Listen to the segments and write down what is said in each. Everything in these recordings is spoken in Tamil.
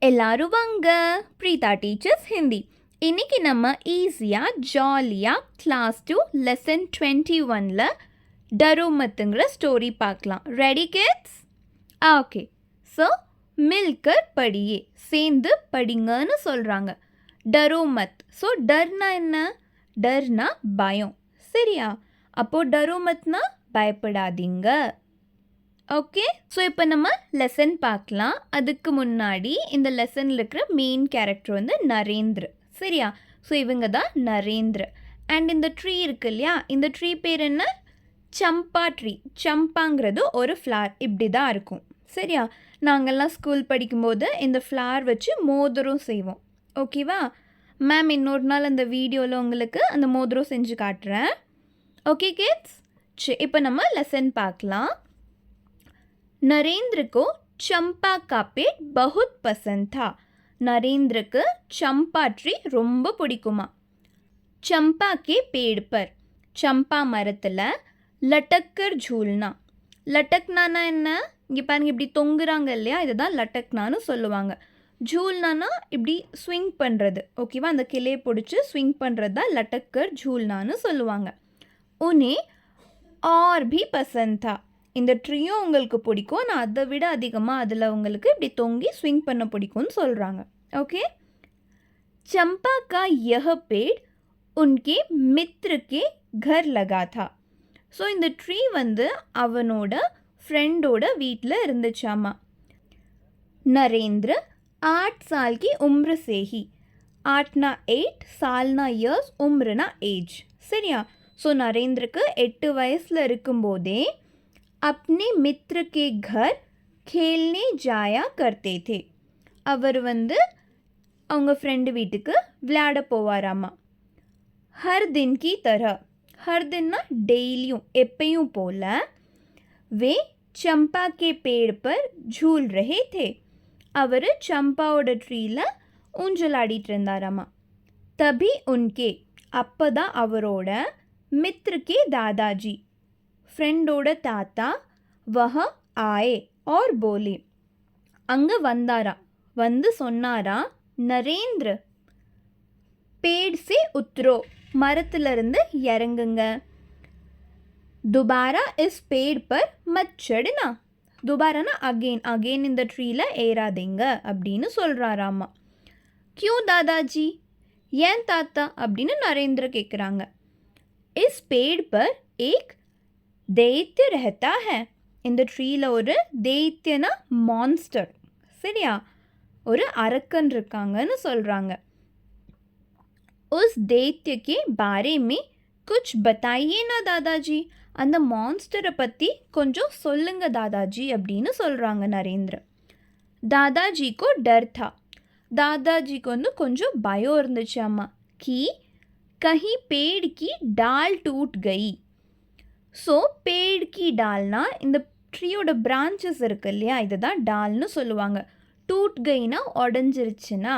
எல்லாரும் வாங்க. பிரீதா டீச்சர்ஸ் ஹிந்தி. இன்னைக்கு நம்ம ஈஸியாக ஜாலியாக கிளாஸ் 2 லெசன் 21ல் டரோ மத்துங்கிற ஸ்டோரி பார்க்கலாம். Ready kids? Okay. So milker படியே, சேர்ந்து படிங்கன்னு சொல்கிறாங்க. டரோ மத். ஸோ டர்னா என்ன? டர்னா பயம். சரியா? அப்போது டரோ மத்னா பயப்படாதீங்க. ஓகே. ஸோ இப்போ நம்ம லெசன் பார்க்கலாம். அதுக்கு முன்னாடி இந்த லெசனில் இருக்கிற மெயின் கேரக்டர் வந்து நரேந்திர. சரியா? ஸோ இவங்க தான் நரேந்திர. அண்ட் இந்த ட்ரீ இருக்கு இல்லையா, இந்த ட்ரீ பேர் என்ன? சம்பா ட்ரீ. சம்பாங்கிறது ஒரு ஃப்ளார். இப்படி தான் இருக்கும். சரியா? நாங்கள்லாம் ஸ்கூல் படிக்கும்போது இந்த ஃப்ளார் வச்சு மோதிரம் செய்வோம். ஓகேவா? மேம் இன்னொரு நாள் அந்த வீடியோவில் உங்களுக்கு அந்த மோதிரம் செஞ்சு காட்டுறேன். Okay kids? சரி, இப்போ நம்ம லெசன் பார்க்கலாம். नरेंद्र को चंपा का पेड़ बहुत पसंद था. नरेंद्र चंपा ट्री ரொம்ப பிடிக்குமா. चंपा के पेड़ पर, चंपा மரத்தில் लटक्कर झूलना. लटकनाना என்ன? இங்கே பாருங்க, இப்படி தொங்குறாங்க இல்லையா, இதை தான் லட்டக்னான்னு சொல்லுவாங்க. झूलनाனா இப்படி ஸ்விங் பண்ணுறது. ஓகேவா? அந்த கிளையை பிடிச்சி ஸ்விங் பண்ணுறது தான் லட்டக்கர் झूलनाன்னு சொல்லுவாங்க. உன்னே और भी पसंद था. இந்த ட்ரீயும் உங்களுக்கு பிடிக்கும், நான் அதை விட அதிகமாக அதில் உங்களுக்கு இப்படி தொங்கி ஸ்விங் பண்ண பிடிக்கும்னு சொல்கிறாங்க. ஓகே. चंपा का यह पेड़ उनके मित्र के घर लगा था. ஸோ இந்த ட்ரீ வந்து அவனோட ஃப்ரெண்டோட வீட்டில் இருந்துச்சாமா. नरेंद्र 8 साल की उम्र से ही, 8ना 8, सालना इयर्स, उम्रना एज. சரியா? ஸோ நரேந்திரக்கு 8 வயசில் இருக்கும்போதே अपने मित्र के घर खेलने जाया करते थे. அவர் வந்து அவங்க ஃப்ரெண்டு வீட்டுக்கு விளையாட போவாராமா. हर दिन की तरह, हर दिनना டெய்லியும், எப்பயும் போல, वे चंपा के पेड़ पर झूल रहे थे. அவர் சம்பாவோட ட்ரீயில் ஊஞ்சலாடிட்டு இருந்தாராமா. तभी उनके, அப்போ தான் அவரோட मित्र के दादाजी, ஃப்ரெண்டோட தாத்தா, वह आए और बोले, அங்கே வந்தாரா, வந்து சொன்னாரா, நரேந்திர पेड़ से उतरो, மரத்திலிருந்து இறங்குங்க. दोबारा इस पेड़ पर मत चढ़ना. दोबाराனா அகெயின், அகெயின் இந்த ட்ரீயில் ஏறாதீங்க அப்படின்னு சொல்கிறாராமா. क्यों दादाजी, ஏன் தாத்தா அப்படின்னு நரேந்திர கேட்குறாங்க. इस पेड़ पर एक दैत्य रहता है. இந்த ட்ரீயில் ஒரு दैत्यனா மான்ஸ்டர். சரியா? ஒரு அரக்கன் இருக்காங்கன்னு சொல்கிறாங்க. उस दैत्य के बारे में कुछ बताइए ना दादाजी. அந்த மான்ஸ்டரை பற்றி கொஞ்சம் சொல்லுங்க தாதாஜி அப்படின்னு சொல்கிறாங்க நரேந்திர. தாதாஜிக்கு डर था. தாதாஜிக்கு வந்து கொஞ்சம் பயம் இருந்துச்சாமா. कि कहीं पेड़ की डाल टूट गई. ஸோ பேட் கி டால்னா இந்த ட்ரீயோட பிரான்ச்சஸ் இருக்கு இல்லையா, இதை தான் டால்னு சொல்லுவாங்க. டூட் கைனா உடஞ்சிருச்சுன்னா.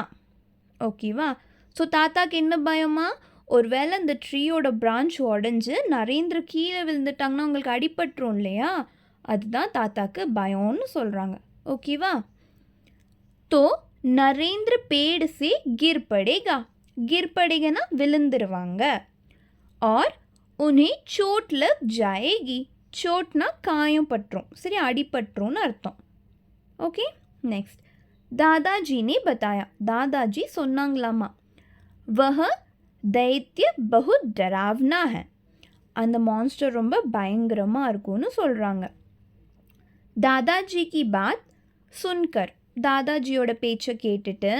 ஓகேவா? ஸோ தாத்தாக்கு என்ன பயமா? ஒருவேளை இந்த ட்ரீயோட பிரான்ச் உடஞ்சி நரேந்திர கீழே விழுந்துட்டாங்கன்னா உங்களுக்கு அடிபட்டுரும் இல்லையா, அதுதான் தாத்தாக்கு பயம்னு சொல்கிறாங்க. ஓகேவா? तो नरेंद्र पेड़ से गिर पड़ेगा. गिर पड़ेगा விழுந்துருவாங்க. और उन्हें चोट लग जाएगी. चोटना காயம் பற்றும். சரி, அடிபட்டுரும்னு அர்த்தம். ஓகே. நெக்ஸ்ட், दादाजी ने बताया. दादाजी சொன்னாங்களாமா. वह दैत्य बहुत डरावना है. அந்த மான்ஸ்டர் ரொம்ப பயங்கரமாக இருக்கும்னு சொல்கிறாங்க. दादाजी की बात सुनकर, दादाजिயோட பேச்சை கேட்டுட்டு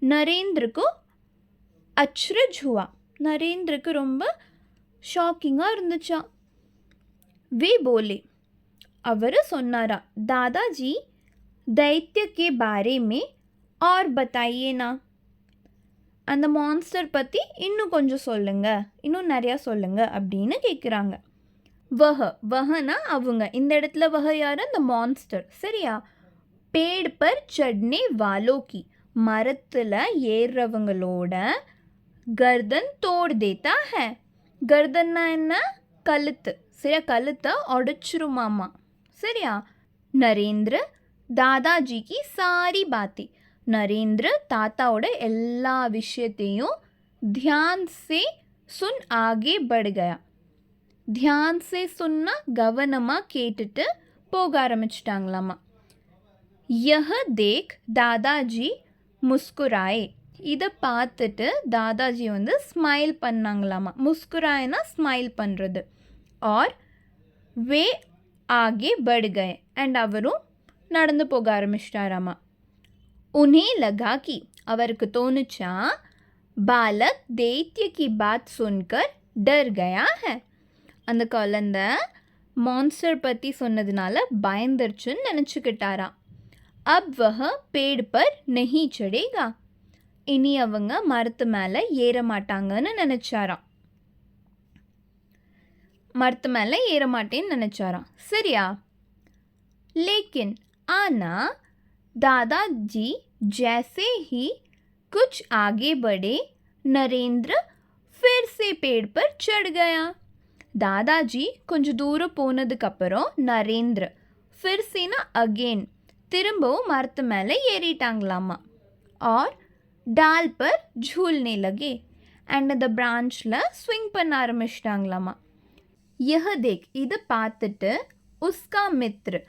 நரேந்திரக்கு அச்ரஜ் हुआ. நரேந்திரக்கு ரொம்ப ஷாக்கிங்காக இருந்துச்சா. वे बोले, அவர் சொன்னாரா, दादाजी दैत्य के बारे में और बताइए ना. அந்த மான்ஸ்டர் பற்றி இன்னும் கொஞ்சம் சொல்லுங்க, இன்னும் நிறையா சொல்லுங்க அப்படின்னு கேட்குறாங்க. வஹ, வஹனா அவங்க. இந்த இடத்துல வஹ யார்? அந்த மான்ஸ்டர். சரியா? पेड़ पर चढ़ने वालों की, மரத்தில் ஏறுறவங்களோட गर्दन तोड़ देता है. गर्दनना என்ன? கழுத்து. சரியா? கழுத்தை உடைச்சிருமாமா. சரியா? नरेंद्र दादाजी की सारी बातें, நரேந்திர தாத்தாவோட எல்லா விஷயத்தையும் ध्यान से सुन आगे बढ़ गया. ध्यान से सुनना கவனமாக கேட்டுட்டு போக ஆரம்பிச்சிட்டாங்களாமா. यह देख दादाजी मुस्कुराए. இதை பார்த்துட்டு தாதாஜி வந்து ஸ்மைல் பண்ணாங்களாமா. முஸ்குராயனா ஸ்மைல் பண்ணுறது. और वे आगे बढ़ गए. அண்ட் அவரும் நடந்து போக ஆரம்பிச்சிட்டாராமா. उन्हें लगा कि அவருக்கு தோணுச்சா बालक दैत्य की बात सुनकर डर गया है. அந்த குழந்தை மான்ஸ்டர் பற்றி சொன்னதுனால பயந்துருச்சுன்னு நினச்சிக்கிட்டாராம். अब वह पेड़ पर नहीं चढ़ेगा. இனி அவங்க மரத்து மேலே ஏற மாட்டாங்கன்னு நினச்சாராம். மரத்து மேலே ஏற மாட்டேன்னு நினச்சாராம். சரியா? लेकिन आना दादाजी जैसे ही कुछ आगे बढ़े नरेंद्र फिर से पेड़ पर चढ़ गया. दादाजी கொஞ்சம் தூரம் போனதுக்கப்புறம் நரேந்திர फिर से ना अगेन திரும்பவும் மரத்து மேலே ஏறிட்டாங்களாமா. और डाल पर झूलने लगे. அண்ட் அந்த பிரான்ச்சில் ஸ்விங் பண்ண ஆரம்பிச்சிட்டாங்களாமா. यह देख இதை பார்த்துட்டு உஸ்கா மித்ரு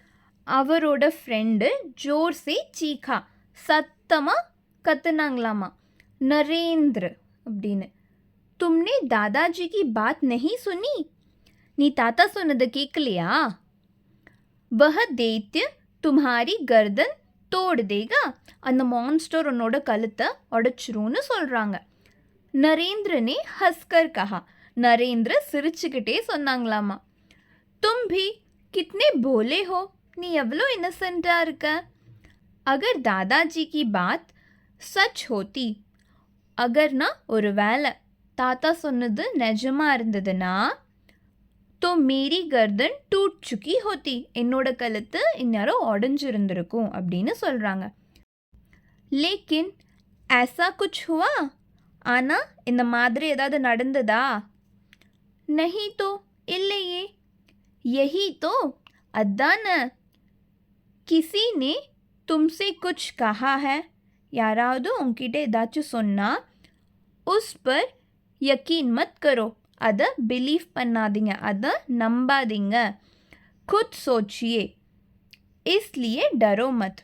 அவரோட ஃப்ரெண்டு ஜோர் சே சீக்கா சத்தமாக கத்துனாங்களாமா. நரேந்திர அப்படின்னு, तुमने दादाजी की बात नहीं सुनी. நீ தாத்தா சொன்னதை கேட்கலையா? वह दैत्य तुम्हारी गर्दन तोड़ देगा. அந்த மான்ஸ்டர் உன்னோட கழுத்தை உடைச்சிரும்னு சொல்கிறாங்க. நரேந்திரனே ஹஸ்கர் கஹா. நரேந்திர சிரிச்சுக்கிட்டே சொன்னாங்களாமா. तुम भी कितने भोले हो. நீ எவ்வளோ இன்னசென்ட்டாக இருக்க. अगर दादाजी की बात सच होती. अगरना ஒரு வேளை தாத்தா சொன்னது நிஜமாக இருந்ததுன்னா तो मेरी गर्दन टूट चुकी होती. என்னோட கழுத்து இந்நேரம் உடஞ்சிருந்திருக்கும் அப்படின்னு சொல்கிறாங்க. लेकिन ऐसा कुछ हुआ. ஆனால் இந்த மாதிரி ஏதாவது நடந்ததா? नहीं तो இல்லையே. यही तो அதான. किसी ने तुमसे कुछ कहा है. யாராவது உங்ககிட்ட ஏதாச்சும் சொன்னால் उस पर यकीन मत करो. அதை பிலீவ் பண்ணாதீங்க, அதை நம்பாதீங்க. खुद सोचिए इसलिए डरो मत.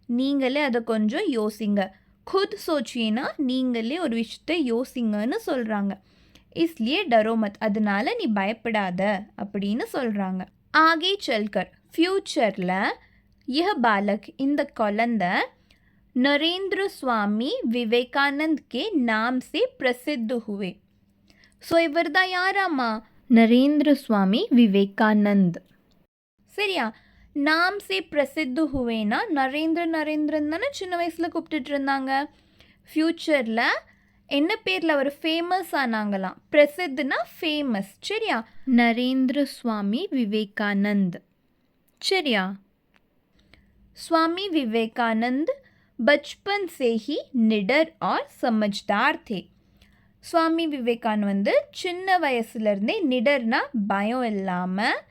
நீங்களே அதை கொஞ்சம் யோசிங்க. खुद सोचिएனா நீங்களே ஒரு விஷயத்தை யோசிங்கன்னு சொல்கிறாங்க. इसलिए डरो मत அதனால நீ பயப்படாத அப்படின்னு சொல்கிறாங்க. आगे चलकर फ्यूचरिல் यह बालक இந்த குழந்தை नरेंद्र स्वामी विवेकानंद के नाम से प्रसिद्ध हुए. ஸோ இவர் தான் யாராமா? நரேந்திர சுவாமி விவேகானந்த். சரியா? நாம் சே பிரசித்து ஹுவேனா நரேந்திரன் தானே சின்ன வயசில் கூப்பிட்டுட்டு இருந்தாங்க. ஃப்யூச்சரில் என்ன பேரில் அவர் ஃபேமஸ் ஆனாங்களாம். பிரசித்துனா ஃபேமஸ். சரியா? நரேந்திர சுவாமி விவேகானந்த். சரியா? स्वामी विवेकानंद बचपन से ही निडर और समझदार थे. சுவாமி விவேகானந்த் வந்து சின்ன வயசுலேருந்தே நிடர்னா பயம் இல்லாமல்,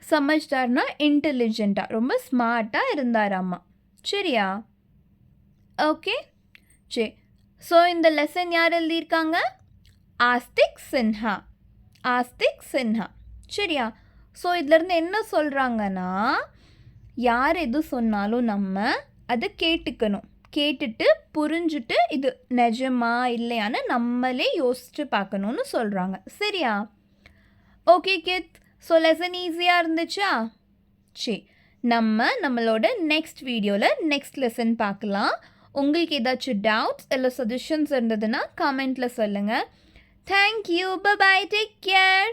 சமஜ்தார்னா இன்டெலிஜென்ட்டாக ரொம்ப ஸ்மார்ட்டாக இருந்தாராம்மா. சரியா? ஓகே சரி. ஸோ இந்த லெசன் யார் எழுதியிருக்காங்க? ஆஸ்திக் சின்ஹா. ஆஸ்திக் சின்ஹா. சரியா? ஸோ இதுலேருந்து என்ன சொல்கிறாங்கன்னா, யார் எது சொன்னாலும் நம்ம அதை கேட்டுக்கணும். கேட்டுட்டு புரிஞ்சுட்டு இது நிஜமா இல்லையான்னு நம்மளே யோசிச்சு பார்க்கணுன்னு சொல்கிறாங்க. சரியா? Okay kit. ஸோ லெசன் ஈஸியாக இருந்துச்சா? சரி, நம்மளோட நெக்ஸ்ட் வீடியோவில் நெக்ஸ்ட் லெசன் பார்க்கலாம். உங்களுக்கு ஏதாச்சும் டவுட்ஸ் இல்லை சஜஷன்ஸ் இருந்ததுன்னா கமெண்ட்டில் சொல்லுங்கள். தேங்க்யூ. பை. Take care.